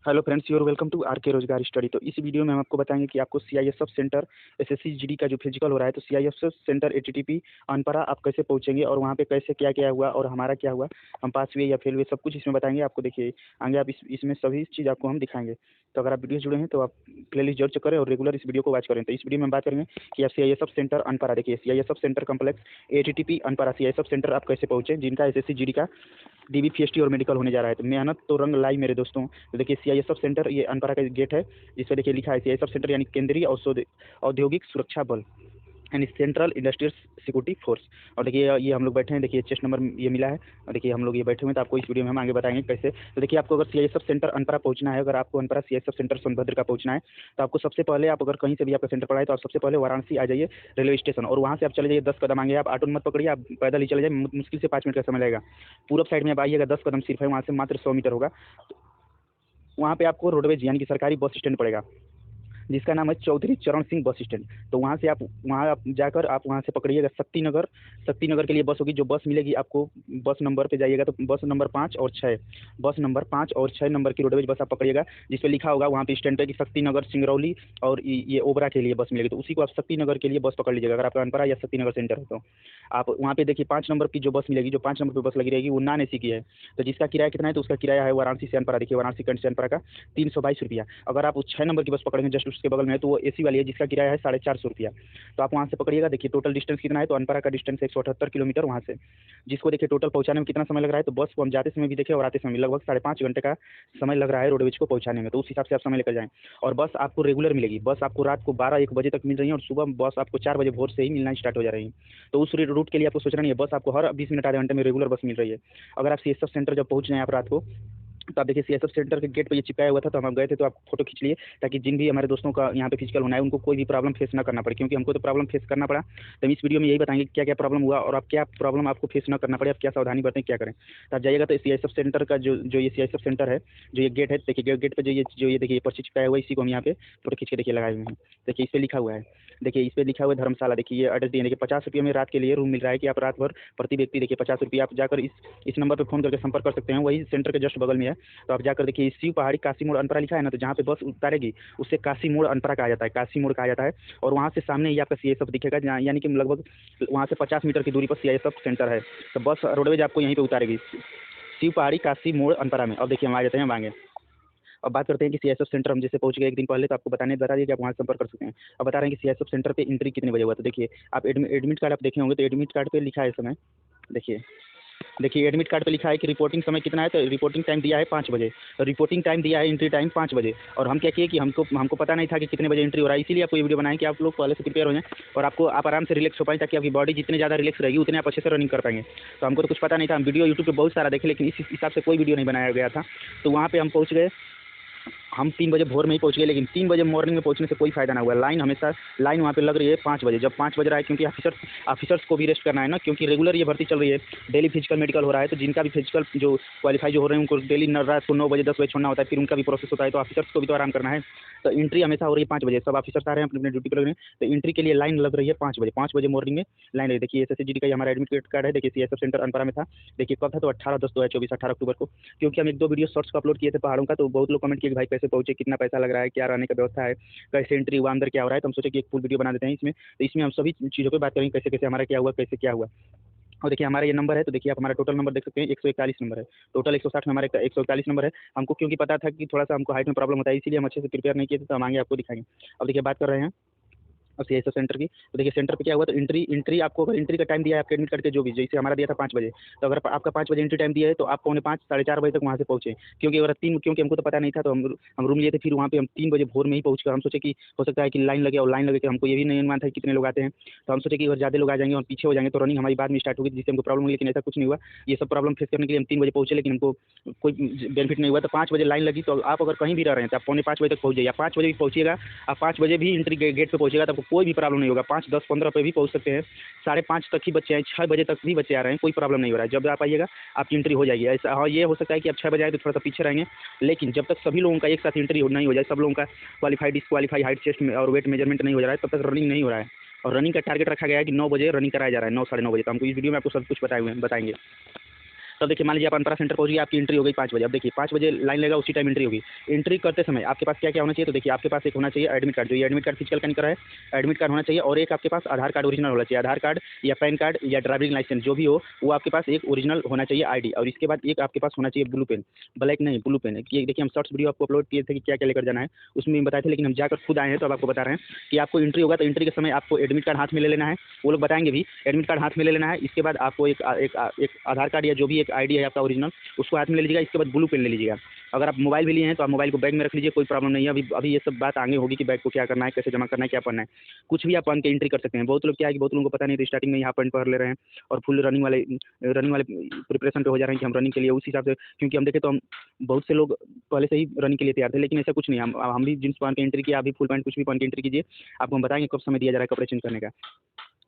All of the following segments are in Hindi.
Hello friends, your welcome to R K Rojgar study. तो इस वीडियो में हम आपको बताएंगे कि आपको सीआईएसएफ सेंटर एसएससी जीडी का जो फिजिकल हो रहा है, तो सीआईएसएफ सेंटर एटीटीपी अनपरा आप कैसे पहुंचेंगे और वहां पे कैसे क्या क्या हुआ और हमारा क्या हुआ, हम पास हुए या फेल हुए, सब कुछ इसमें बताएंगे आपको। देखिए आगे आप इसमें सभी चीज़ आपको हम दिखाएंगे। तो अगर आप वीडियो जुड़े हैं तो आप प्लेलिस्ट जरूर चेक करें और रेगुलर इस वीडियो को वॉच करें। तो इस वीडियो में हम बात करेंगे कि आप सीआईएसएफ सेंटर अनपरा, देखिए CISF center complex ATTP Anpara CISF center आप कैसे पहुंचे, जिनका एसएससी जीडी का डीबी पीएचडी और मेडिकल होने जा रहा है। तो मेहनत तो रंग लाई मेरे दोस्तों। तो देखिए सीआईएसएफ सेंटर ये अनपरा का गेट है, जिसपे देखिए लिखा है सीआईएसएफ सेंटर यानी केंद्रीय औद्योगिक सुरक्षा बल यानी सेंट्रल इंडस्ट्रियल सिक्योरिटी फोर्स। और देखिए ये हम लोग बैठे हैं, देखिए चेस्ट नंबर ये मिला है और देखिए हम लोग ये बैठे हुए हैं। तो आपको इस वीडियो में हम आगे बताएंगे कैसे। तो देखिए आपको अगर सीआईएसएफ सेंटर अनपरा पहुंचना है, अगर आपको अनपरा सीआईएसएफ सेंटर सोनभद्र का पहुंचना है, तो आपको सबसे पहले आप अगर कहीं से भी आपका सेंटर पड़ा है तो आप सबसे पहले वाराणसी आ जाइए रेलवे स्टेशन, और वहाँ से आप चले जाइए 10 कदम आगे। आप ऑटो मत पकड़िए, आप पैदल ही चले जाइए, मुश्किल से 5 मिनट का समय लगेगा। पूरब साइड में आप आइएगा, 10 कदम सिर्फ है, वहाँ से मात्र 100 मीटर होगा। वहाँ पे आपको रोडवेज यानी कि सरकारी बस स्टैंड पड़ेगा, जिसका नाम है चौधरी चरण सिंह बस स्टैंड। तो वहाँ से आप जाकर आप वहाँ से पकड़िएगा शक्तिनगर के लिए बस होगी। जो बस मिलेगी आपको, बस नंबर पे जाइएगा तो बस नंबर 5 और 6, बस नंबर 5 और 6 नंबर की रोडवेज बस आप पकड़िएगा, जिस पे लिखा होगा वहाँ पे स्टैंड पे कि शक्तिनगर सिंगरौली और ये ओबरा के लिए बस मिलेगी। तो उसी को आप शक्तिनगर के लिए बस पकड़ लीजिएगा अगर आपका अनपरा या शक्तिनगर सेंटर है। तो आप वहाँ पे देखिए 5 नंबर की जो बस मिलेगी, जो 5 नंबर पर बस लगी रहेगी, वो नॉन एसी की है। तो जिसका किराया कितना है, तो उसका किराया है वाराणसी से अनपरा, देखिए वाराणसी से अनपरा का 322 रुपया। अगर आप उस 6 नंबर की बस पकड़ेंगे जस्ट उसके बगल में है, तो वो एसी वाली है, जिसका किराया है 450 रुपया। तो आप वहाँ से पकड़िएगा। देखिए टोटल डिस्टेंस कितना है, तो अनपरा का डिस्टेंस 178 किलोमीटर वहाँ से, जिसको देखिए टोटल पहुँचाने में कितना समय लग रहा है। तो बस को हम जाते समय भी देखें और आते समय लगभग 5.5 घंटे का समय लग रहा है रोडवेज को पहुँचाने में। तो उस हिसाब से आप समय लेकर जाएं। और बस आपको रेगुलर मिलेगी, बस आपको रात को 12-1 बजे तक मिल रही है और सुबह बस आपको 4 बजे भोर से ही मिलना स्टार्ट हो जा रही है। तो उस रूट के लिए आपको सोचना नहीं है, बस आपको हर 20 मिनट आधे घंटे में रेगुलर बस मिल रही है। अगर आप सीएसएफ सेंटर जब पहुँच जाएं आप रात को, तो आप देखिए सीएसएफ सेंटर के गेट पे ये चिपकाया हुआ था, तो हम गए थे तो आप फोटो खींच लिए, ताकि जिन भी हमारे दोस्तों का यहाँ पे फिजिकल होना है उनको कोई भी प्रॉब्लम फेस ना करना पड़े, क्योंकि हमको तो प्रॉब्लम फेस करना पड़ा। तो हम इस वीडियो में यही बताएंगे क्या क्या प्रॉब्लम हुआ और आप क्या प्रॉब्लम आपको फेस ना करना पड़े, आप क्या सावधानी बरतें, क्या करें। तो आप जाइएगा तो सीआईएसएफ सेंटर का जो ये सीआईएसएफ सेंटर है, जो ये गेट है, देखिए गेट पे जो ये देखिए पर्ची चिपकाया हुआ है, इसी को हम यहाँ पे फोटो खींच के देखिए लगाए हुए हैं। देखिए इस पर लिखा हुआ है, देखिए इस पर लिखा हुआ है धर्मशाला। देखिए ये एड्रेस दिए, देखिए 50 रुपये में रात के लिए रूम मिल रहा है कि आप रात भर प्रति व्यक्ति देखिए 50 रुपये आप जाकर इस नंबर पर फोन करके संपर्क कर सकते हैं, वही सेंटर के जस्ट बगल में है। तो आप जाकर देखिए शिव पहाड़ी काशी मोड़ अनपरा लिखा है ना, तो जहाँ पे बस उतारेगी उससे काशी मोड़ अनपरा कहा जाता है, काशी मोड़ कहा जाता है। और वहाँ से सामने ही आपका सीआईएसएफ दिखेगा, जहाँ यानी कि लगभग वहाँ से 50 मीटर की दूरी पर सीआईएसएफ सेंटर है। तो बस रोडवेज आपको यहीं पे उतारेगी, शिव पहाड़ी काशी मोड़ अनपरा में। अब देखिए हम आ जाते हैं आगे। अब बात करते हैं कि सीआईएसएफ सेंटर हम जैसे पहुंच गए एक दिन पहले, तो आपको बता दिया कि आप वहाँ संपर्क कर सकते हैं। अब बता रहे हैं कि सीआईएसएफ सेंटर पे एंट्री कितने बजे हुआ। तो देखिए आप एडमिट कार्ड आप देखे होंगे, तो एडमिट कार्ड पे लिखा है समय, देखिए एडमिट कार्ड पे लिखा है कि रिपोर्टिंग समय कितना है, तो रिपोर्टिंग टाइम दिया है 5 बजे, रिपोर्टिंग टाइम दिया है, एंट्री टाइम 5 बजे। और हम क्या किए कि हमको पता नहीं था कि कितने बजे एंट्री हो रहा है, इसीलिए आपको ये वीडियो बनाएं कि आप लोग पहले से प्रिपेयर हो जाएं और आप आराम से रिलैक्स हो पाएं, ताकि आपकी बॉडी जितनी ज़्यादा रिलैक्स रहेगी उतने आप अच्छे से रनिंग कर पाएंगे। तो हमको तो कुछ पता नहीं था, हम वीडियो यूट्यूब पर बहुत सारा देखे, लेकिन इस हिसाब से कोई वीडियो नहीं बनाया गया था। तो वहाँ पर हम पहुँच गए, हम 3 बजे भोर में ही पहुंच गए, लेकिन 3 बजे मॉर्निंग में पहुंचने से कोई फायदा ना हुआ। लाइन वहाँ पे लग रही है 5 बजे, जब 5 बज रहा है, क्योंकि ऑफिसर्स को भी रेस्ट करना है ना, क्योंकि रेगुलर ये भर्ती चल रही है, डेली फिजिकल मेडिकल हो रहा है। तो जिनका भी फिजिकल जो क्वालिफाई जो हो रहे हैं उनको डेली रात को 9 बजे 10 बजे छोड़ना होता है, फिर उनका भी प्रोसेस होता है। तो ऑफिसर्स को भी तो आराम करना है। तो एंट्री हमेशा हो रही है 5 बजे, सब ऑफिसर्स आ रहे हैं अपने ड्यूटी पर लग रहे हैं। तो एंट्री के लिए लाइन लग रही है 5 बजे मॉर्निंग में लाइन है। देखिए एसएससी जीडी का हमारा एडमिट कार्ड है, देखिए सीएसएफ सेंटर अनपरा में था। देखिए कब था, तो 18/10/2024 18 अक्टूबर को, क्योंकि हम 1-2 वीडियो शॉर्ट्स को अपलोड किए थे पहाड़ों का। तो बहुत लोग कमेंट किए कि भाई कैसे पहुंचे, कितना पैसा लग रहा है, क्या रहने का व्यवस्था है, कैसे एंट्री हुआ, अंदर क्या हो रहा है। तो हम सोचे कि एक फुल वीडियो बना देते हैं इसमें। तो इसमें हम सभी चीज़ों पर बात करेंगे, कैसे कैसे हमारा क्या हुआ, कैसे क्या हुआ। और देखिए हमारा ये नंबर है, तो देखिए आप हमारा टोटल नंबर देख सकते हैं, 141 नंबर है। टोटल 160 में हमारा 141 नंबर है। हमको क्योंकि पता था कि थोड़ा सा हमको हाइट में प्रॉब्लम होता है, इसीलिए हम अच्छे से प्रिपेयर नहीं किए थे। तो हम आगे आपको दिखाएंगे। अब देखिए बात कर रहे हैं अब सीआईएसएफ सेंटर की। तो देखिए सेंटर पे क्या हुआ, तो एंट्री आपको अगर एंट्री का टाइम दिया है आपके एडमिट कार्ड के जो भी, जैसे हमारा दिया था 5 बजे, तो अगर आपका 5 बजे एंट्री टाइम दिया है, तो आप 4:45 4:30 बजे तक वहाँ से पहुंचे। क्योंकि हमको तो पता नहीं था, तो हम रूम लिए थे। फिर वहाँ पे हम 3 बजे भोर में ही पहुँच कर हम सोचे कि हो सकता है कि लाइन लगे, और लाइन लगे कि हमको ये भी नहीं अनुमान था कि कितने लोग आते हैं। तो हम सोचे कि अगर ज़्यादा लोग आ जाएंगे और पीछे हो जाएंगे तो रनिंग हमारी बाद में स्टार्ट होगी, जिससे हमको प्रॉब्लम हुई, लेकिन ऐसा कुछ नहीं हुआ। ये सब प्रॉब्लम फेस करने के लिए हम 3 बजे पहुँचे, लेकिन हमको कोई बेनिफिट नहीं हुआ। तो 5 बजे लाइन लगी, तो आप अगर कहीं भी रह रहे हैं तो आप 4:45 बजे तक पहुँच जाइए। 5 बजे भी पहुँचिएगा, आप 5 बजे भी एंट्री गेट पे पहुँचिएगा तो आपको कोई भी प्रॉब्लम नहीं होगा। 5, 10, 15 पे भी पहुँच सकते हैं। 5:30 तक ही बच्चे आए, 6 बजे तक भी बच्चे आ रहे हैं, कोई प्रॉब्लम नहीं हो रहा है। जब आप आइएगा आपकी एंट्री हो जाएगी। ऐसा हाँ, ये हो सकता है कि आप 6 बजे आए तो थोड़ा सा पीछे रहेंगे, लेकिन जब तक सभी लोगों का एक साथ एंट्री नहीं हो जाए, सब लोगों का क्वालिफाई डिसक्वालीफाई हाइट चेस्ट में और वेट मेजरमेंट नहीं हो जा रहा है, तब तक रनिंग नहीं हो रहा है। और रनिंग का टारगेट रखा गया है कि 9 बजे रनिंग कराया जा रहा है, 9 साढ़े 9 बजे। तो हमको इस वीडियो में आपको सब कुछ बताएंगे। तब देखिए मान लीजिए आप अनपरा सेंटर पहुँच गए, आपकी एंट्री हो गई 5 बजे। अब देखिए 5 बजे लाइन लगेगा, उसी टाइम एंट्री होगी। एंट्री करते समय आपके पास क्या क्या होना चाहिए, तो देखिए आपके पास एक होना चाहिए एडमिट कार्ड, जो ये एडमिट कार्ड फिजिकल का निकल रहा है, एडमिट कार्ड होना चाहिए, और एक आपके पास आधार कार्ड ओरिजिनल होना चाहिए। आधार कार्ड या पैन कार्ड या ड्राइविंग लाइसेंस जो भी हो, वो आपके पास एक ओरिजिनल होना चाहिए आईडी। और इसके बाद एक आपके पास होना चाहिए ब्लू पेन, ब्लैक नहीं ब्लू पेन। ये देखिए हम शॉर्ट्स वीडियो आपको अपलोड किए थे कि क्या क्या लेकर जाना है, उसमें बताए थे, लेकिन हम जाकर खुद आए हैं तो अब आपको बता रहे हैं कि आपको एंट्री होगा तो एंट्री के समय आपको एडमिट कार्ड हाथ में ले लेना है, वो लोग बताएंगे भी, एडमिट कार्ड हाथ में ले लेना है। इसके बाद आपको एक आधार कार्ड या जो भी एक आईडी है आपका ओरिजिनल, उसको हाथ में ले लीजिएगा। इसके बाद ब्लू पेन ले लीजिएगा। अगर आप मोबाइल भी लिए हैं तो आप मोबाइल को बैग में रख लीजिए, कोई प्रॉब्लम नहीं है। अभी ये सब बात आगे होगी कि बैग को क्या करना है, कैसे जमा करना है, क्या पढ़ना है, कुछ भी आप पहन के एंट्री कर सकते हैं। बहुत लोग क्या है कि बहुत लोगों को पता नहीं, तो स्टार्टिंग में यहाँ पैंट पहन ले रहे हैं और फुल रनिंग वाले प्रिपरेशन पे हो जा रहे हैं कि हम रनिंग के लिए उस हिसाब से, क्योंकि हम देखें तो हम बहुत से लोग पहले से ही रनिंग के लिए तैयार थे, लेकिन ऐसा कुछ नहीं। हम भी जींस पहन के एंट्री किया, अभी फुल पैंट कुछ भी पहन के एंट्री कीजिए, आपको हम बताएंगे कब समय दिया जा रहा है कपड़े चेंज करने का।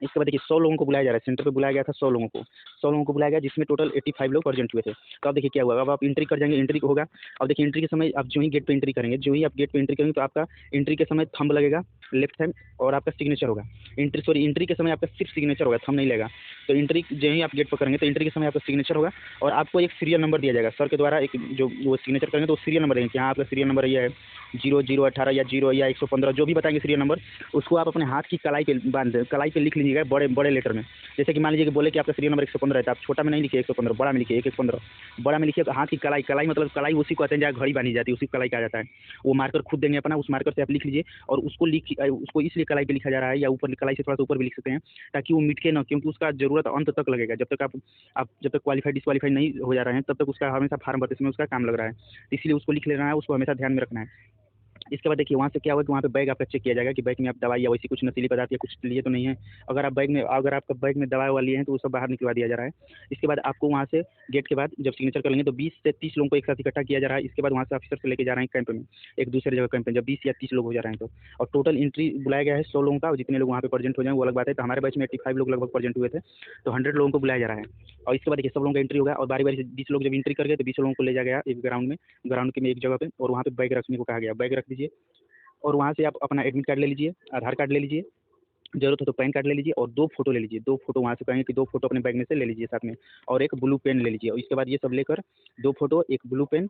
इसके बाद देखिए 100 लोगों को बुलाया जा रहा है, सेंटर पे बुलाया गया था 100 लोगों को, 100 लोगों को बुलाया गया, जिसमें टोटल 85 लोग प्रेजेंट हुए थे। तो अब देखिए क्या हुआ, अब आप एंट्री कर जाएंगे, एंट्री होगा। अब देखिए एंट्री के समय आप जो ही गेट पे एंट्री करेंगे, जो ही आप गेट पे एंट्री करेंगे तो आपका एंट्री के समय थंब लगेगा लेफ्ट हैंड, और आपका सिग्नेचर होगा। एंट्री के समय आपका सिर्फ सिग्नेचर होगा, थंब नहीं लगेगा। तो एंट्री जो ही आप गेट पर करेंगे तो एंट्री के समय आपका सिग्नेचर होगा, और आपको एक सीरियल नंबर दिया जाएगा सर के द्वारा। एक जो वो सिग्नेचर करेंगे तो सीरियल नंबर देंगे कि हाँ आपका सीरियल नंबर ये है 0018 या 0 या 115, जो भी बताएंगे सीरियल नंबर, उसको आप अपने हाथ की कलाई पे लिख लीजिएगा बड़े बड़े लेटर में। जैसे कि मान लीजिए कि बोले कि आपका सीरियल नंबर 115 है, तो आप छोटा में नहीं लिखिए 115, बड़ा में लिखिए 115, बड़ा में लिखिए। हाथ की कलाई मतलब कलाई उसी को कहते हैं जहाँ घड़ी बांधी जाती है, उसी कलाई कहा जाता है। वो मार्कर खुद देंगे अपना, उस मार्कर से आप लिख लीजिए। और उसको इसलिए कलाई पे लिखा जा रहा है, या ऊपर कलाई से थोड़ा सा ऊपर भी लिख सकते हैं, ताकि वो मिटके ना, क्योंकि उसका जरूरत अंत तक लगेगा। जब तक आप जब तक क्वालिफाई डिस्क्वालीफाई नहीं हो जा रहे हैं, तब तक उसका हमेशा फार्म भरते समय उसका काम लग रहा है, इसलिए उसको लिख लेना है, उसको हमेशा ध्यान में रखना है। इसके बाद देखिए वहाँ से क्या होगा कि वहाँ पे बैग आपका चेक किया जाएगा कि बैग में आप दवाई या वैसी कुछ नशीली पदार्थ या कुछ लिए तो नहीं है। अगर आपका बैग में दवा लिए हैं तो वो सब बाहर निकलवा दिया जा रहा है। इसके बाद आपको वहाँ से गेट के बाद जब सिग्नेचर कर लेंगे तो 20 से 30 लोगों को एक साथ इकट्ठा किया जा रहा है। इसके बाद वहाँ से ऑफिसर से लेके जा रहे हैं कैंप में, एक दूसरे जगह कैंप में, जब 20 या 30 लोग हो जा रहे हैं तो। और टोटल एंट्री बुलाया गया है 100 लोगों का, और जितने लोग वहाँ पे प्रेजेंट हो जाए वो अलग बात है। तो हमारे बैच में 85 लोग लगभग प्रेजेंट हुए थे, तो 100 लोगों को बुलाया जा रहा है। और इसके बाद देखिए सब लोगों का एंट्री होगा, और बारी बारी से 20 लोग जब एंट्री कर गए तो 20 लोगों को ले जाया गया एक ग्राउंड में एक जगह पे, और वहाँ पे बैग रखने को कहा गया। बैग रख दीजिए, और वहाँ से आप अपना एडमिट कार्ड ले लीजिए, आधार कार्ड ले लीजिए, ज़रूरत हो तो पैन कार्ड ले लीजिए, और 2 फोटो ले लीजिए। 2 फोटो वहाँ से कहेंगे कि 2 फोटो अपने बैग में से ले लीजिए साथ में, और एक ब्लू पेन ले लीजिए। और इसके बाद ये सब लेकर 2 फोटो, एक ब्लू पेन,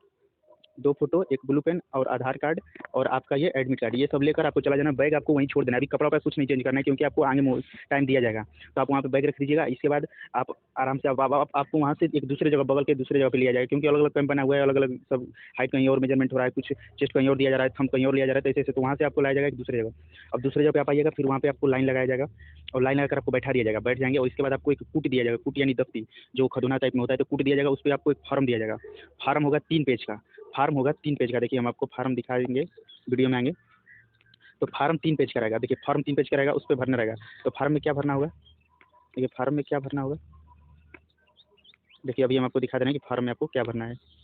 2 फोटो, एक ब्लू पेन और आधार कार्ड और आपका ये एडमिट कार्ड, ये सब लेकर आपको चला जाना। बैग आपको वहीं छोड़ देना है, अभी कपड़ा कुछ नहीं चेंज करना है, क्योंकि आपको आगे टाइम दिया जाएगा। तो आप वहाँ पे बैग रख दीजिएगा। इसके बाद आप आराम से आपको वहाँ से एक दूसरे जगह, बगल के दूसरे जगह पे लिया जाएगा, क्योंकि अलग अलग कैंप बना हुआ है, अलग अलग सब हाइट कहीं और मेजरमेंट हो रहा है, कुछ चेस्ट कहीं और दिया जा रहा है, थंब कहीं और लिया जा रहा है, तो ऐसे तो वहाँ से आपको लाया जाएगा एक दूसरे जगह। अब दूसरे जगह पे आप आइएगा, फिर वहाँ पे आपको लाइन लगाया जाएगा, और लाइन लगाकर आपको बैठा दिया जाएगा, बैठ जाएंगे। और इसके बाद आपको एक कूट दिया जाएगा, कूट यानी दफ्ती, जो खदुना टाइप में होता है, तो कूट दिया जाएगा। उस पर आपको एक फॉर्म दिया जाएगा, फॉर्म होगा 3 पेज का, फार्म होगा 3 पेज का। देखिए हम आपको फार्म दिखाएंगे, वीडियो में आएंगे तो फार्म 3 पेज का रहेगा। देखिए फार्म 3 पेज का रहेगा, उस पर भरना रहेगा। तो फार्म में क्या भरना होगा, देखिए फार्म में क्या भरना होगा, देखिए अभी हम आपको दिखा दे रहे हैं कि फार्म में आपको क्या भरना है।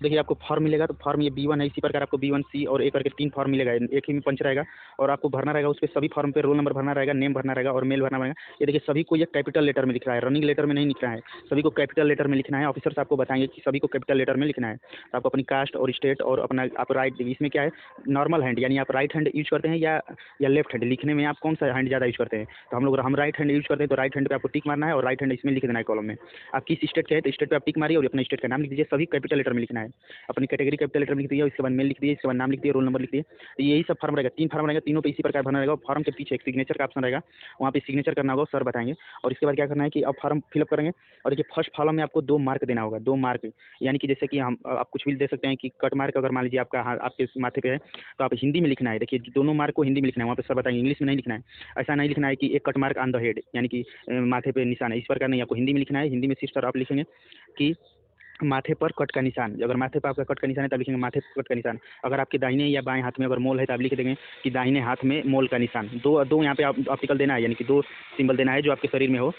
देखिए आपको फॉर्म मिलेगा, तो फॉर्म ये B1 है, इसी प्रकार आपको B1 C और A करके 3 फॉर्म मिलेगा, एक ही में पंच रहेगा, और आपको भरना रहेगा। उस पर सभी फॉर्म पे रोल नंबर भरना रहेगा, नेम भरना रहेगा और मेल भरना रहेगा। ये देखिए सभी को ये कैपिटल लेटर में लिख रहा है, रनिंग लेटर में नहीं लिखना है, सभी को कैपिटल लेटर में लिखना है। ऑफिसर से आपको बताएंगे कि सभी को कैपिटल लेटर में लिखना है। तो आपको अपनी कास्ट और स्टेट और अपना आप राइट, इसमें क्या है नॉर्मल हैंड, यानी आप राइट हैंड यूज करते हैं या लेफ्ट हैंड, लिखने में आप कौन सा हैंड ज़्यादा यूज करते हैं। तो हम राइट हैंड यूज करते हैं, तो राइट हैंड पे आपको टिक मारना है, और राइट हैंड इसमें लिख देना है कॉलम में। आप किस स्टेट के हैं तो स्टेट पे आप टिक मारिए और अपने स्टेट का नाम लिख दीजिए, सभी कैपिटल लेटर में लिखना है। अपनी कैटेगरी कैपिटल लेटर में लिख दिया, इसके बाद मेल लिख दिए, इसके बाद नाम लिख दिए, रोल नंबर लिख दिए। तो यही सब फॉर्म रहेगा, 3 फॉर्म रहेगा, तीनों पे इसी प्रकार भरना रहेगा। फॉर्म के पीछे एक सिग्नेचर का ऑप्शन रहेगा, वहाँ पे सिग्नेचर करना होगा, सर बताएंगे। और इसके बाद क्या करना है कि अब फॉर्म फिलअप करेंगे, और देखिए फर्स्ट फॉर्म में आपको 2 मार्क देना होगा, 2 मार्क, यानी कि जैसे कि हम आप कुछ भी दे सकते हैं कि कट मार्क, अगर मान लीजिए आपका आपके माथे पे है तो आप हिंदी में लिखना है। देखिए दोनों मार्क को हिंदी में लिखना है, वहाँ पे सर बताएंगे, इंग्लिश में नहीं लिखना है। ऐसा नहीं लिखना है कि एक cut mark on the head, यानी कि माथे पे निशान है, इस प्रकार नहीं, आपको हिंदी में लिखना है। हिंदी में सिस्टर आप लिखेंगे कि माथे पर कट का निशान, अगर माथे पर आपका कट का निशान है तब लिखेंगे माथे पर कट का निशान। अगर आपके दाहिने या बाएं हाथ में अगर मोल है तो आप लिख देंगे कि दाहिने हाथ में मोल का निशान। दो यहाँ पे ऑप्टिकल देना है, यानी कि 2 सिंबल देना है जो आपके शरीर में हो,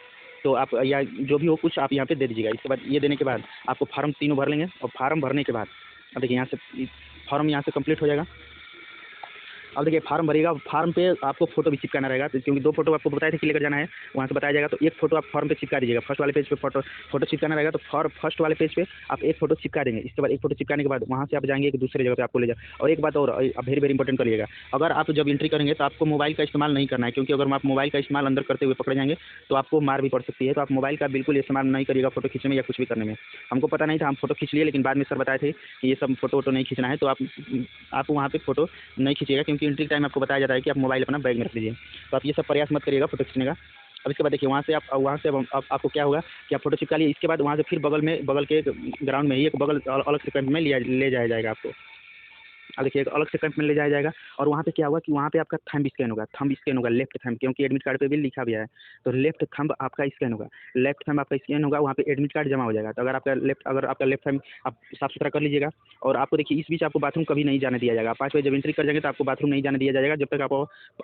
तो आप या जो भी हो कुछ आप यहाँ पे दे दीजिएगा। इसके बाद ये देने के बाद आपको फार्म तीनों भर लेंगे, और फार्म भरने के बाद अब देखिए यहाँ से फॉर्म यहाँ से कंप्लीट हो जाएगा। अब देखिए फॉर्म भरिएगा, फॉर्म पे आपको फोटो भी चिपकाना रहेगा, तो क्योंकि 2 फोटो आपको बताया था कि लेकर जाना है, वहाँ से बताया जाएगा। तो एक फोटो आप फॉर्म पे चिपका दीजिएगा, फर्स्ट वाले पेज पे फोटो चिपकाना रहेगा। तो फर्स्ट वाले पेज पे आप एक फोटो चिपका देंगे। इसके बाद एक फोटो चिपकाने के बाद वहाँ से आप जाएंगे एक दूसरे जगह पे आपको ले जाए। और एक बात और वेरी वेरी इंपॉर्टेंट करिएगा, अगर आप जब एंट्री करेंगे तो आपको मोबाइल का इस्तेमाल नहीं करना है, क्योंकि अगर आप मोबाइल का इस्तेमाल अंदर करते हुए पकड़े जाएंगे तो आपको मार भी पड़ सकती है। तो आप मोबाइल का बिल्कुल इस्तेमाल नहीं करिएगा फोटो खींचने में या कुछ भी करने में। हमको पता नहीं था, हम फोटो खींच लिए, लेकिन बाद में सर बताए थे कि ये सब फोटो वोटो नहीं खींचना है। तो आप वहाँ पे फोटो नहीं खींचिएगा, क्योंकि एंट्री टाइम आपको बताया जाता है कि आप मोबाइल अपना बैग में रख लीजिए। तो आप ये सब प्रयास मत करिएगा फोटो खींचने का। अब इसके बाद देखिए वहाँ से अब आपको क्या होगा कि आप फोटो चिपका लिए। इसके बाद वहाँ से फिर बगल के ग्राउंड में ही एक बगल अलग से कैंप में ले जाया जाएगा आपको। अब देखिए एक अलग से कैंप में ले जाया जाएगा, और वहाँ पे क्या होगा कि वहाँ पे आपका थंब स्कैन होगा, लेफ्ट थंब, क्योंकि एडमिट कार्ड पे भी लिखा भी है। तो लेफ्ट थंब आपका स्कैन होगा, वहाँ पे एडमिट कार्ड जमा हो जाएगा। तो अगर आपका लेफ्ट थंब आप साफ सुथरा कर लीजिएगा। और आपको देखिए इस बीच आपको बाथरूम कभी नहीं जाने दिया जाएगा। 5 बजे जब एंट्री कर जाएंगे तो आपको बाथरूम नहीं जाने दिया जाएगा जब तक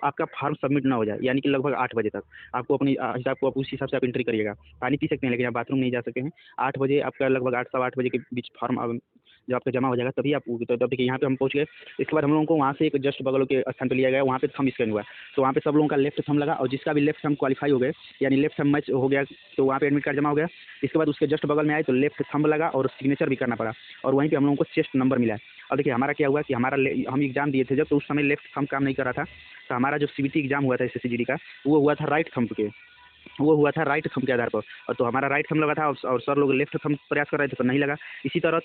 आपका फॉर्म सबमिट ना हो जाए, यानी कि लगभग 8 बजे तक। आपको अपनी हिसाब को उस हिसाब से आप एंट्री करिएगा। पानी पी सकते हैं लेकिन आप बाथरूम नहीं जा सकते हैं। 8 बजे आपका लगभग 8 सवा 8 बजे के बीच फॉर्म जब आपका जमा हो जाएगा तभी आप, तो तब देखिए यहाँ पे हम पहुँच गए। इसके बाद हम लोगों को वहाँ से एक जस्ट बगल के स्थान पे लिया गया, वहाँ पे थंब स्कैन हुआ। तो वहाँ पे सब लोगों का लेफ्ट थंब लगा, और जिसका भी लेफ्ट थंब क्वालिफाई हो गए, यानी लेफ्ट थंब मैच हो गया, तो वहाँ पे एडमिट कार्ड जमा हो गया। इसके बाद उसके जस्ट बगल में आए तो लेफ्ट थंब लगा और सिग्नेचर भी करना पड़ा, और वहीं पे हम लोगों को चेस्ट नंबर मिला। और देखिए हमारा क्या हुआ कि हम एग्जाम दिए थे जब, तो उस समय लेफ्ट थंब काम नहीं कर रहा था। तो हमारा जो सीबीटी एग्जाम हुआ था SSCGD का, वो हुआ था राइट थंब के आधार पर। और तो हमारा राइट थंब लगा था, और सर लोग लेफ्ट थंब प्रयास कर रहे थे तो नहीं लगा। इसी तरह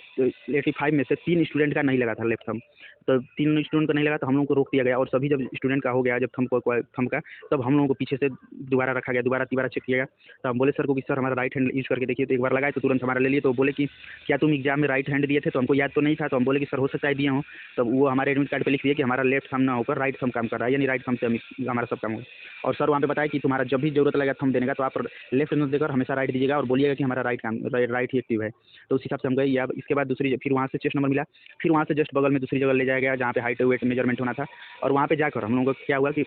85 में से 3 स्टूडेंट का नहीं लगा था लेफ्ट थंब। तो 3 स्टूडेंट का नहीं लगा, तो हम लोगों को रोक दिया गया। और सभी जब स्टूडेंट का हो गया, जब थंब का, तब हम लोगों को पीछे से दोबारा रखा गया, दोबारा चेक किया गया। तो हम बोले सर को कि सर हमारा राइट हैंड यूज़ करके देखिए। तो एक बार लगाए तो तुरंत हमारा ले लिए। तो बोले कि क्या तुम एग्जाम में राइट हैंड दिए थे? तो हमको याद तो नहीं था। तो हम बोले कि सर हो सकता है दिया हूँ। तब वो हमारे एडमिट कार्ड पे लिख दिए कि हमारा लेफ्ट थंब ना होकर राइट थंब काम कर रहा है, यानी राइट थंब से हमारा सब काम होगा। और सर वहाँ पे बताया कि तुम्हारा जब भी जरूरत लगा थंब देने का, तो आप लेफ्ट नोट देकर हमेशा राइट दीजिएगा, और बोलिएगा कि हमारा राइट ही एक्टिव है। तो उस हिसाब से हम गए। या इसके बाद फिर वहाँ से चेस्ट नंबर मिला। फिर वहाँ से जस्ट बगल में दूसरी जगह ले जाया गया जहाँ पे हाइट वेट मेजरमेंट होना था। और वहाँ पे जाकर हम लोगों को क्या हुआ कि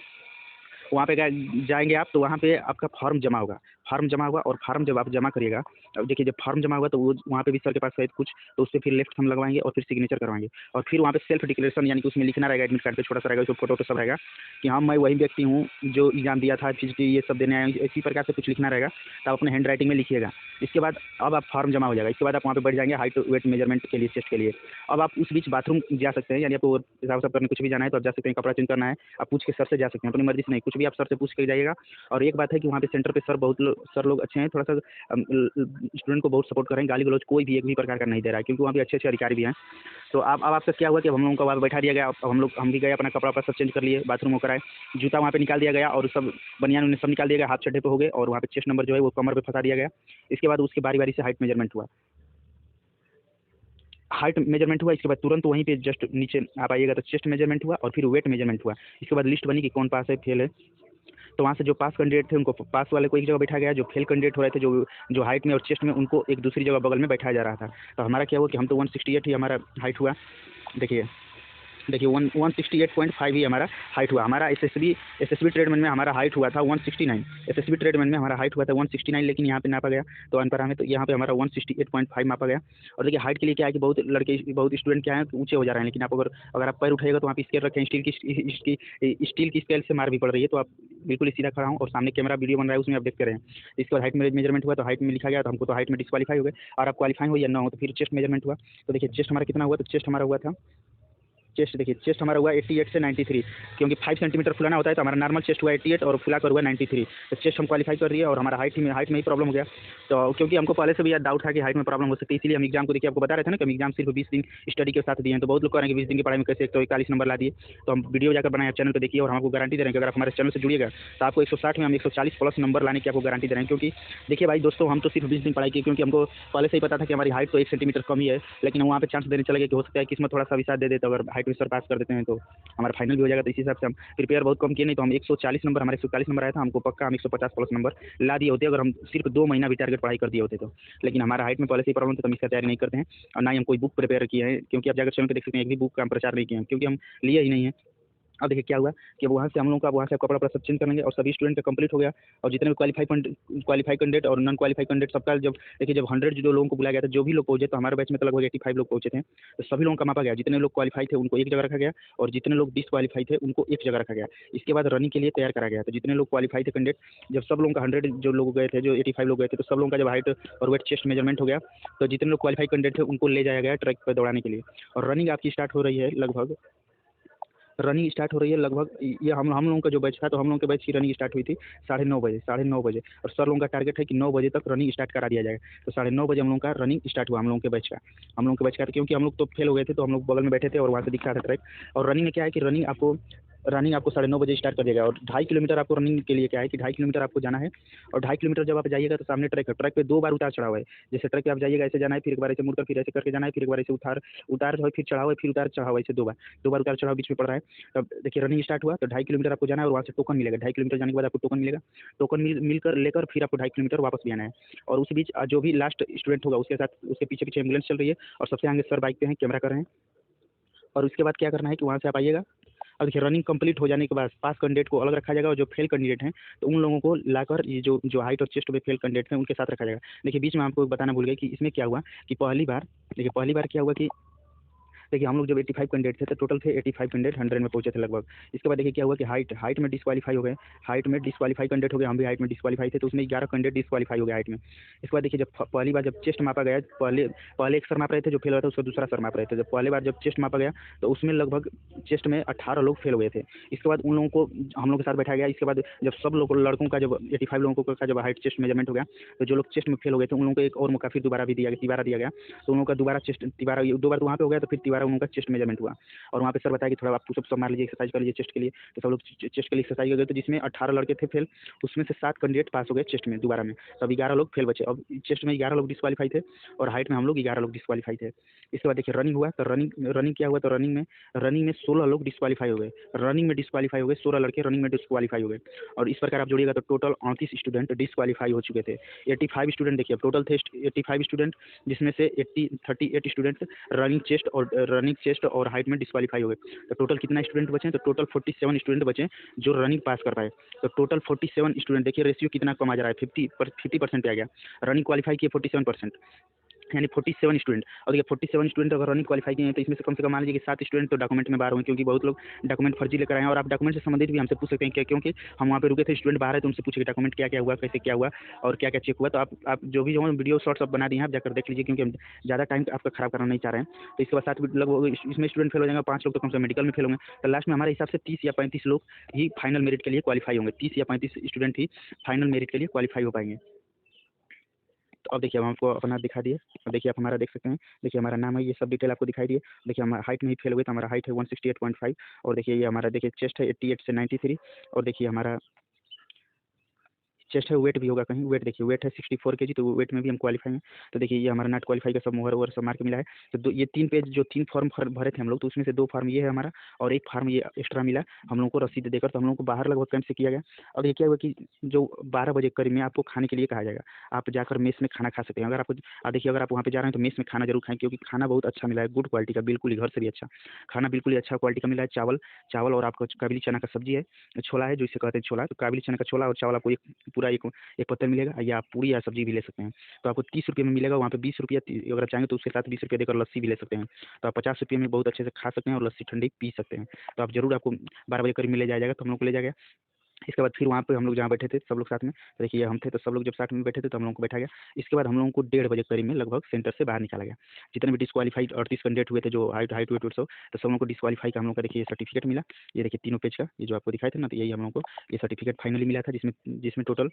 वहाँ पे जाएंगे आप, तो वहाँ पे आपका फॉर्म जमा होगा। और फॉर्म जब आप जमा करिएगा, अब देखिए जब फॉर्म जमा होगा तो वो वहाँ पे भी सर के पास शायद कुछ, तो उससे फिर लेफ्ट थंब लगवाएंगे और फिर सिग्नेचर करवाएंगे। और फिर वहाँ पे सेल्फ डिक्लेरेशन, यानी कि उसमें लिखना रहेगा एडमिट कार्ड पे, छोटा सा रहेगा, उसमें फोटो सब रहेगा कि हाँ मैं वही व्यक्ति हूँ जो एग्जाम दिया था, फिजिकली ये सब देने आए, इसी प्रकार से कुछ लिखना रहेगा। तो आप अपने हैंड राइटिंग में लिखिएगा। इसके बाद अब आप फॉर्म जमा हो जाएगा। इसके बाद आप वहाँ पे बैठ जाएंगे हाइट वेट मेजरमेंट के लिए, चेस्ट के लिए। अब आप उस बीच बाथरूम जा सकते हैं, यानी आपको हिसाब करने कुछ भी जाना है तो आप जा सकते हैं। कपड़ा चेंज करना है आप पूछ के सर से जा सकते हैं, अपनी मर्जी से नहीं, कुछ भी आप सर से पूछ के जाइएगा। और एक बात है कि वहाँ पे सेंटर पे सर लोग अच्छे हैं, थोड़ा सा स्टूडेंट को बहुत सपोर्ट कर रहे हैं, गाली गलौज कोई भी एक भी प्रकार का नहीं दे रहा है, क्योंकि वहाँ पे अच्छे अधिकारी भी हैं। तो अब आपका क्या हुआ कि हम लोगों को वहाँ बैठा दिया गया। अब हम भी गए, अपना कपड़ा सब चेंज कर लिए, बाथरूम होकर आए, जूता वहाँ पे निकाल दिया गया, और सब बनियान उन्हें सब निकाल दिया गया, हाथ चड्ढे पे हो गए, और वहाँ पे चेस्ट नंबर जो है वो कमर पे फंसा दिया गया। इसके बाद उसकी बारी से हाइट मेजरमेंट हुआ। इसके बाद तुरंत वहीं पे जस्ट नीचे आप आइएगा तो चेस्ट मेजरमेंट हुआ, और फिर वेट मेजरमेंट हुआ। इसके बाद लिस्ट बनी कि कौन पास है फेल है। तो वहाँ से जो पास कैंडिडेट थे उनको पास वाले को एक जगह बैठा गया, जो फेल कैंडिडेट हो रहे थे जो हाइट में और चेस्ट में, उनको एक दूसरी जगह बगल में बैठाया जा रहा था। तो हमारा क्या हुआ कि हम तो 168 ही हमारा हाइट हुआ। देखिए 168.5 ही हमारा हाइट हुआ। हमारा एसएसबी ट्रेडमैन में हमारा हाइट हुआ था 169। एसएसबी ट्रेडमैन में हमारा हाइट हुआ था 169, लेकिन यहाँ पे नापा गया तो अनपढ़ा में, तो यहाँ पे हमारा 168.5 मापा गया। और देखिए हाइट के लिए क्या है कि बहुत स्टूडेंट क्या है ऊंचे हो जा रहे हैं, लेकिन आप अगर आप पैर उठाइएगा तो वहाँ पे स्केल रखें, स्टील की स्केल से मार भी पड़ रही है। तो आप बिल्कुल सीधा खड़ा हूँ, और सामने कैमरा वीडियो बन रहा है, उसमें आप देखते रहें। इसके बाद हाइट मेजरमेंट हुआ, तो हाइट में लिखा गया, तो हमको तो हाइट में डिस्क्वालीफाई हो गए। और आप क्वालीफाई हो या ना हो, तो फिर चेस्ट मेजरमेंट हुआ। तो देखिए चेस्ट हमारा कितना हुआ, तो चेस्ट हमारा हुआ था देखिए चेस्ट हमारा हुआ 88 से 93, क्योंकि 5 सेंटीमीटर फुलाना होता है। तो हमारा नॉर्मल चेस्ट हुआ 88 और फुला कर हुआ 93। तो चेस्ट हम क्वालीफाई कर रही है, और हमारा हाइट में ही प्रॉब्लम हो गया। तो क्योंकि हमको पहले से भी डाउट था कि हाइट में प्रॉब्लम हो सकती है, इसलिए हम एग्जाम को देखिए आपको बता रहे थे ना कि हम एग्जाम सिर्फ 20 दिन स्टडी के साथ दिए हैं। तो बहुत लोग कह रहे हैं कि 20 दिन की पढ़ाई में कैसे 141 नंबर ला दिए। तो हम वीडियो जाकर बनाए, चैनल पर देखिए, और हम आपको गारंटी दे रहे हैं कि अगर आप हमारे चैनल से जुड़िएगा तो आपको 160 में हम 140 प्लस नंबर लाने की आपको गारंटी दे रहे हैं। क्योंकि देखिए भाई दोस्तों, हम तो सिर्फ 20 दिन पढ़ाई की, क्योंकि हमको पहले से ही पता था कि हमारी हाइट तो 1 सेंटीमीटर कम ही है, लेकिन वहाँ पे चांस देने चले गए कि हो सकता है किस्मत थोड़ा सा भी साथ दे दे, तो अगर हाइट में सर पास कर देते हैं तो हमारा फाइनल भी हो जाएगा। तो इसी हिसाब से हम प्रिपेयर बहुत कम किए, नहीं तो हम 140 नंबर, हमारे 140 नंबर आया था, हमको पक्का हम 150 प्लस नंबर ला दिए होते अगर हम सिर्फ 2 महीना भी टारगेट पढ़ाई कर दिए होते तो। लेकिन हमारा हाइट में पहले से ही प्रॉब्लम था, तो हम इसका तैयारी नहीं करते हैं, और ना ही हम कोई बुक प्रिपेयर किए हैं, क्योंकि आप जाकर चैनल पे देख सकते हैं, एक भी बुक का हम प्रचार नहीं किए हैं, क्योंकि हम लिए ही नहीं है। अब देखिए क्या हुआ कि वहाँ से हम लोग का वहाँ से कपड़ा वपड़ा सब चेंज कर लेंगे और सभी स्टूडेंट का कंप्लीट हो गया। और जितने भी क्वालिफाई कैंडिडेट और नॉन क्वालिफाई कैंडिडेट सबका जब देखिए जब 100 जो लोगों को बुलाया गया था, जो भी लोग पहुंचे, तो हमारे बैच में तो लगभग 85 लोग पहुंचे थे। तो सभी लोगों का मापा गया, जितने लोग क्वालिफाई थे उनको एक जगह रखा गया और जितने लोग डिसक्वालीफाई थे उनको एक जगह रखा गया। इसके बाद रनिंग के लिए तैयार करा गया। तो जितने लोग क्वालिफाई थे कैंडिडेट, जब सब लोगों का 100 जो लोग गए थे, जो 85 लोग गए थे, तो सब लोगों का जब हाइट और वेट चेस्ट मेजरमेंट हो गया, तो जितने लोग क्वालिफाई कैंडिडेट थे उनको ले जाया गया ट्रैक पर दौड़ाने के लिए। और रनिंग आपकी स्टार्ट हो रही है लगभग, रनिंग स्टार्ट हो रही है लगभग, ये हम लोगों का जो बैच था, तो हम लोगों के बैच की रनिंग स्टार्ट हुई थी 9:30 बजे, 9:30 बजे। और सर लोगों का टारगेट है कि 9 बजे तक रनिंग स्टार्ट करा दिया जाएगा। तो 9:30 बजे हम लोगों का रनिंग स्टार्ट हुआ, हम लोगों के बैच का, क्योंकि हम लोग तो फेल हो गए थे, तो हम लोग बगल में बैठे थे और वहाँ से दिख रहा था ट्रैक। और रनिंग में क्या है कि रनिंग आपको 9:30 बजे स्टार्ट कर देगा। और 2.5 किलोमीटर आपको रनिंग के लिए क्या है कि 2.5 किलोमीटर आपको जाना है। और 2.5 किलोमीटर जब आप जाइएगा तो सामने ट्रैक है, ट्रैक पे 2 बार उतार चढ़ाव है। जैसे ट्रैक पे आप जाइएगा, ऐसे जाना है, फिर एक बार ऐसे मुड़कर फिर ऐसे करके जाना है, फिर एक बार ऐसे उतार जो है, फिर चढ़ाव है, फिर उतार चढ़ाव, ऐसे 2 बार उतार चढ़ाव बीच में पड़ रहा है। तब देखिए रनिंग स्टार्ट हुआ तो 2.5 किलोमीटर आपको जाना है और वहाँ से टोकन मिलेगा। 2.5 किलोमीटर जाने के बाद आपको टोकन मिलेगा। टोकन मिलकर लेकर फिर आपको 2.5 किलोमीटर वापस भी आना है। और उसी बीच जो भी लास्ट स्टूडेंट होगा उसके साथ, उसके पीछे पीछे एम्बुलेंस चल रही है और सबसे आगे सर बाइक पे हैं, कैमरा कर रहे हैं। और उसके बाद क्या करना है कि वहाँ से आप आइएगा। अब देखिए रनिंग कंप्लीट हो जाने के बाद पास कैंडिडेट को अलग रखा जाएगा और जो फेल कैंडिडेट हैं तो उन लोगों को लाकर ये जो हाइट और चेस्ट पे फेल कैंडिडेट हैं उनके साथ रखा जाएगा। देखिए बीच में आपको बताना भूल गए कि इसमें क्या हुआ कि पहली बार क्या हुआ कि देखिए हम लोग जब 85 कैंडिडेट थे तो टोटल थे 85 कैंडिडेट, 100 में पहुंचे थे लगभग। इसके बाद देखिए क्या हुआ कि हाइट में डिस्क्वालीफाई हो गए, हाइट में डिस्क्वालीफाई कैंडिडेट हो गए, हम भी हाइट में डिस्क्वालीफाई थे, तो उसमें 11 कैंडिडेट डिस्क्वालीफाई हो गया हाइट में। इसके बाद देखिए जब पहली बार जब चेस्ट मापा गया, पहले एक सर माप रहे थे, जो फेल हुआ था उसका दूसरा सर माप रहे थे। जब पहली बार जब चेस्ट मापा गया तो उसमें लगभग चेस्ट में 18 लोग फेल हुए थे। इसके बाद उन लोगों को हम लोग के साथ बैठाया गया। इसके बाद जब सब लोग लड़कों का जब 85 लोगों का जब हाइट चेस्ट मेजरमेंट हो गया, तो जो लोग चेस्ट में फेल हो गए थे उन लोगों को एक और मौका फिर तिबारा दिया गया। तो उन लोगों का दोबारा चेस्ट तिबारा 2 बार तो वहाँ पे हो गया, तो फिर तिबारा उन लोगों का चेस्ट मेजरमेंट हुआ। और वहाँ पे सर बताया कि थोड़ा आप पुशअप सब मार लीजिए, एक्सरसाइज कर लीजिए चेस्ट के लिए। तो सब लोग चेस्ट के लिए एक्सरसाइज कर गए, तो जिसमें 18 लड़के थे फेल, उसमें से 7 कैंडिडेट पास हो गए चेस्ट में दोबारा में। तो अब 11 लोग फेल बचे। अब चेस्ट में 11 लोग डिस्क्वालीफाई थे और हाइट में हम लोग 11 लोग डिस्क्वालीफाई थे। इसके बाद देखिए रनिंग हुआ, तो रनिंग क्या हुआ, तो रनिंग में 16 लोग डिस्क्वालीफाई हो गए। रनिंग में डिस्क्वालीफाई हो गए 16 लड़के, रनिंग में डिस्क्वालीफाई हो गए। और इस प्रकार आप जोड़िएगा तो टोटल 38 स्टूडेंट डिस्क्वालीफाई हो चुके थे। 85 स्टूडेंट देखिए, अब टोटल थे 85 स्टूडेंट, जिसमें से 38 स्टूडेंट रनिंग चेस्ट और हाइट में डिस्क्वालीफाई हो गए। तो टोटल कितना स्टूडेंट बचे, तो टोटल 47 स्टूडेंट बचे जो रनिंग पास कर पाए। तो टोटल 47 स्टूडेंट, देखिए रेशियो कितना कम आ जा रहा है, 50% पे आ गया। रनिंग क्वालीफाई किए 47%, यानी 47 स्टूडेंट। और देखिए 47 स्टूडेंट अगर रनिंग क्वालीफाई किए हैं तो इसमें से कम से कम मान लीजिए कि 7 स्टूडेंट तो डॉक्यूमेंट में बाहर हुए, क्योंकि बहुत लोग डॉक्यूमेंट फर्जी लेकर आए हैं। और आप डॉक्यूमेंट से संबंधित भी हमसे पूछ सकते हैं क्या, क्योंकि हम वहाँ पे रुके थे, स्टूडेंट बाहर है, तो उनसे पूछे डॉक्यूमेंट क्या क्या हुआ, कैसे क्या हुआ और क्या क्या चेक हुआ। तो आप जो भी हो वीडियो शॉर्ट्स बना दिए हैं, आप जाकर देख लीजिए, क्योंकि हम ज़्यादा टाइम आपका खराब करना नहीं चाह रहे हैं। तो इसके बाद 7 लगभग इसमें स्टूडेंट फेल हो जाएंगे, 5 लोग तो कम से कम मेडिकल में फेल होंगे। तो लास्ट में हमारे हिसाब से 30 या 35 लोग ही फाइनल मेरिट के लिए क्वालीफाई होंगे। 30 या 35 स्टूडेंट ही फाइनल मेरिट के लिए क्वालीफाई हो पाएंगे। तो अब देखिए हम आपको अपना दिखा दिए। अब देखिए आप हमारा देख सकते हैं, देखिए हमारा नाम है, ये सब डिटेल आपको दिखाई दिए। देखिए हमारा हाइट में ही फेल हुए, तो हमारा हाइट है 168.5। और देखिए ये हमारा देखिए चेस्ट है 88 से 93। और देखिए हमारा चेस्ट है, वेट भी होगा कहीं, वेट देखिए वेट है 64 केजी, तो वेट में भी हम क्वालीफाई हैं। तो देखिए ये हमारा नॉट क्वालीफाई का सब मोहर ओवर सब मार के मिला है। तो ये 3 पेज जो 3 फॉर्म भरे थे हम लोग, तो उसमें से 2 फॉर्म ये है हमारा और 1 फॉर्म ये एक्स्ट्रा मिला हम लोगों को रसीद देकर। तो हम लोगों को बाहर लगभग कैंप से किया गया। और ये क्या हुआ कि जो 12 बजे करीब में आपको खाने के लिए कहा जाएगा, आप जाकर मेस में खाना खा सकते हैं। अगर आपको देखिए अगर आप वहाँ पे जा रहे हैं तो मेस में खाना जरूर खाएं, क्योंकि खाना बहुत अच्छा मिला है, गुड क्वालिटी का, बिल्कुल ही घर से भी अच्छा खाना, बिल्कुल ही अच्छा क्वालिटी का मिला है। चावल और आपको काबुली चना का सब्जी है, छोला है जो इसे कहते हैं छोला, तो काबुली चना का छोला और चावल आपको पूरा एक पत्थर मिलेगा, या आप पूरी या सब्जी भी ले सकते हैं। तो आपको 30 रुपये में मिलेगा, वहाँ पे 20 रुपया, अगर आप चाहेंगे तो उसके साथ 20 रुपये देकर लस्सी भी ले सकते हैं। तो आप 50 रुपये में बहुत अच्छे से खा सकते हैं और लस्सी ठंडी पी सकते हैं। तो आप जरूर, आपको 12 बजे करीब में ले जाया जाएगा, तो हम लोग को ले जाएगा। इसके बाद फिर वहाँ पे हम लोग जहाँ बैठे थे सब लोग साथ में, तो देखिए हम थे, तो सब लोग जब साथ में बैठे थे तो हम लोगों को बैठा गया। इसके बाद हम लोगों को 1:30 बजे करीब में लगभग सेंटर से बाहर निकाला गया। जितने भी डिस्क्वालीफाइड 38 कैंडिडेट हुए थे, जो हाइट वेट सब, तो सब लोगों को डिस्क्वालीफाई का हम लोग का देखिए सर्टिफिकेट मिला। ये देखिए तीनों पेज का, ये जो आपको दिखाए थे ना, तो यही हम लोगों को ये सर्टिफिकेट फाइनली मिला था, जिसमें जिसमें टोटल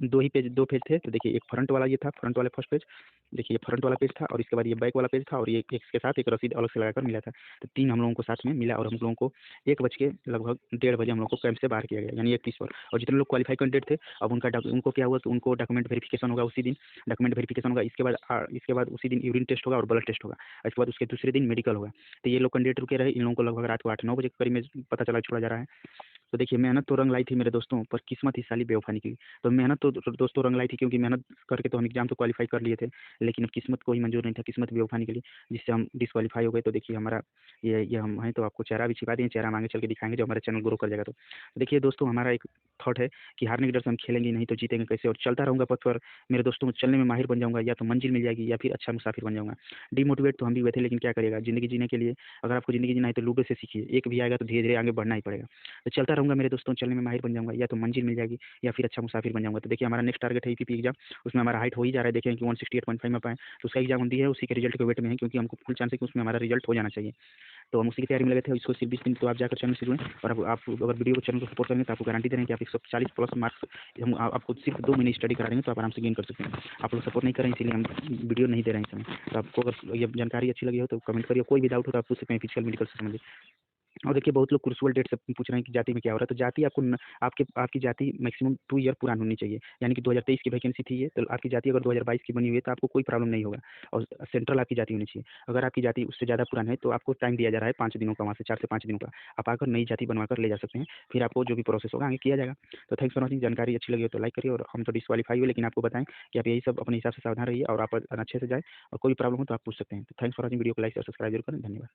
2 पेज थे। तो देखिए एक फ्रंट वाला ये था, फ्रंट वाला फर्स्ट पेज, देखिए ये फ्रंट वाला पेज था, और इसके बाद ये बैक वाला पेज था, और ये इसके साथ एक रसीद अलग से लगाकर मिला था। तो 3 हम लोगों को साथ में मिला, और हम लोगों को 1 बज के लगभग 1:30 बजे हम लोग को कैंप से बाहर किया गया, यानी 31 पर। और जितने लोग क्वालीफाई कैंडिडेट थे, अब उनको क्या हुआ कि उनको डॉक्यूमेंट वेरिफिकेशन होगा उसी दिन, डॉक्यूमेंट वेरिफिकेशन होगा। इसके बाद उसी दिन यूरिन टेस्ट होगा और ब्लड टेस्ट होगा। इसके बाद उसके दूसरे दिन मेडिकल होगा। तो ये लोग कैंडिडेट रुके रहे, इन लोगों को लगभग रात को 8-9 बजे के करीब में पता चला छोड़ा जा रहा है। तो देखिए मेहनत तो रंग लाई थी मेरे दोस्तों, पर किस्मत ही साली बेवफा निकली। तो मेहनत तो दोस्तों रंग लाई थी, क्योंकि मेहनत करके तो हम एग्जाम तो क्वालिफाई कर लिए थे, लेकिन अब किस्मत को ही मंजूर नहीं था, किस्मत बेवफा निकली, जिससे हम डिस्क्वालीफाई हो गए। तो देखिए हमारा ये हम हैं, तो आपको चेहरा भी छिपा दिए, चेहरा हम आगे चल के दिखाएंगे जब हमारा चैनल ग्रो कर जाएगा तो। देखिए दोस्तों हमारा एक थॉट है कि हारने के डर से हम खेलेंगे नहीं, तो जीतेंगे कैसे, और चलता रहूंगा पथ पर मेरे दोस्तों, चलने में माहिर बन जाऊंगा, या तो मंजिल मिल जाएगी या फिर अच्छा मुसाफिर बन जाऊंगा। डिमोटिवेट तो हम भी हुए थे, लेकिन क्या करेगा, जिंदगी जीने के लिए अगर आपको जिंदगी जीना है तो लूडो से सीखिए, एक भी आएगा तो धीरे धीरे आगे बढ़ना ही पड़ेगा। तो चलता रहूंगा मेरे दोस्तों, चलने में माहिर बन जाऊंगा, या तो मंजिल मिल जाएगी या फिर अच्छा मुसाफिर बन जाऊंगा। तो देखिए हमारा नेक्स्ट टारगेट है ईपीपी एग्जाम, उसमें हमारा हाइट हो ही जा रहा है, देखें कि 168.5 में पाए, तो उसका एग्जाम हम दिए है, उसी के रिजल्ट के वेट में है, क्योंकि हमको फुल चांस है कि उसमें हमारा रिजल्ट हो जाना चाहिए। तो हम उसी की तैयारी में लगे थे, इसको सिर्फ 20 दिन, तो आप जाकर चैनल से जुड़ें, और अब आप अगर वीडियो को चैनल को सपोर्ट करेंगे तो आपको गारंटी दे रहे हैं कि आप 140 प्लस मार्क्स हम आपको सिर्फ 2 महीने स्टडी करा देंगे, तो आप आराम से गेन कर सकते हैं। आप लोग सपोर्ट नहीं कर रहे हैं, इसीलिए हम वीडियो नहीं दे रहे हैं इस समय। तो आपको अगर ये जानकारी अच्छी लगी हो तो कमेंट करिए, कोई भी डाउट हो तो आप पूछ सकते हैं फिजिकल मेडिकल से संबंधित। और देखिए बहुत लोग क्रूशियल डेट से पूछ रहे हैं कि जाति में क्या हो रहा है, तो जाति आपको आपकी जाति मैक्सिमम 2 ईयर पुरानी होनी चाहिए, यानी कि 2023 की वैकेंसी थी ये, तो आपकी जाति अगर 2022 की बनी हुई है तो आपको कोई प्रॉब्लम नहीं होगा, और सेंट्रल आपकी जाति होनी चाहिए। अगर आपकी जाति उससे ज़्यादा पुराना है तो आपको टाइम दिया जा रहा है 5 दिनों का, वहाँ से 4 से 5 दिनों का, आप आकर नई जाति बनवा कर ले जा सकते हैं, फिर आपको जो भी प्रोसेस होगा आगे किया जाएगा। तो थैंक्स फॉर वॉचिंग, जानकारी अच्छी लगी हो तो लाइक करिए, और हम तो डिस्क्वालीफाई हुए, लेकिन आपको बताएं कि आप यही सब अपने हिसाब से सावधान रहिए और आप अच्छे से जाए, और कोई प्रॉब्लम हो तो आप पूछ सकते हैं। तो थैंक्स फॉर वॉचिंग, वीडियो को लाइक और सब्सक्राइब जरूर करें, धन्यवाद।